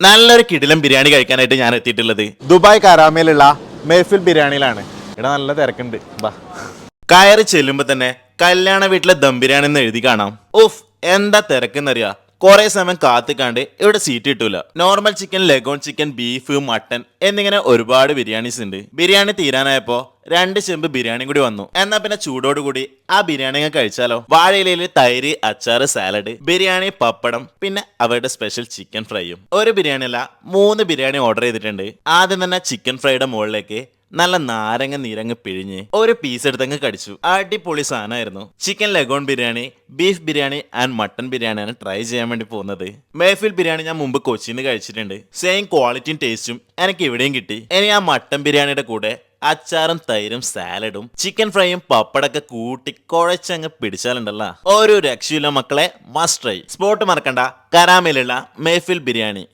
നല്ലൊരു കിടിലം ബിരിയാണി കഴിക്കാനായിട്ട് ഞാൻ എത്തിയിട്ടുള്ളത് ദുബായ് കരാമയിലുള്ള മേഫിൽ ബിരിയാണിയിലാണ്. ഇവിടെ നല്ല തിരക്കുണ്ട്. ബാ കയറി ചെല്ലുമ്പോ തന്നെ കല്യാണ വീട്ടിലെ ദം ബിരിയാണി എന്ന് എഴുതി കാണാം. ഉഫ്, എന്താ തിരക്കെന്നറിയാ. കുറെ സമയം കാത്തിക്കാണ്ട് ഇവിടെ സീറ്റ് കിട്ടൂല. Normal chicken, leghorn chicken, beef, mutton എന്നിങ്ങനെ ഒരുപാട് ബിരിയാണീസ് ഉണ്ട്. ബിരിയാണി തീരാനായപ്പോ 2 ചെമ്പ് ബിരിയാണി കൂടി വന്നു. എന്നാ പിന്നെ ചൂടോടുകൂടി ആ ബിരിയാണി അങ്ങ് കഴിച്ചാലോ. വാഴയിലയില് തൈര്, അച്ചാറ്, സാലഡ്, ബിരിയാണി, പപ്പടം, പിന്നെ അവരുടെ സ്പെഷ്യൽ ചിക്കൻ ഫ്രൈയും. ഒരു ബിരിയാണി അല്ല, 3 ബിരിയാണി ഓർഡർ ചെയ്തിട്ടുണ്ട്. ആദ്യം തന്നെ ചിക്കൻ ഫ്രൈയുടെ മുകളിലേക്ക് നല്ല നാരങ്ങ നീരങ്ങ് പിഴിഞ്ഞ് ഒരു പീസ് എടുത്തങ്ങ് കടിച്ചു. അടിപൊളി സാധനമായിരുന്നു. Chicken leghorn biryani, beef biryani and mutton ബിരിയാണിയാണ് ട്രൈ ചെയ്യാൻ വേണ്ടി പോകുന്നത്. മേഫിൽ ബിരിയാണി ഞാൻ മുമ്പ് കൊച്ചിയിൽ നിന്ന് കഴിച്ചിട്ടുണ്ട്. സെയിം ക്വാളിറ്റിയും ടേസ്റ്റും എനിക്ക് ഇവിടെയും കിട്ടി. ഇനി ആ മട്ടൺ ബിരിയാണിയുടെ കൂടെ അച്ചാറും തൈരും സാലഡും ചിക്കൻ ഫ്രൈയും പപ്പടൊക്കെ കൂട്ടി കുഴച്ചങ്ങ് പിടിച്ചാലുണ്ടല്ലോ ഒരു രക്ഷയില്ല മക്കളെ. Must try. സ്പോട്ട് മറക്കണ്ട, കരാമയിലുള്ള മേഫിൽ ബിരിയാണി.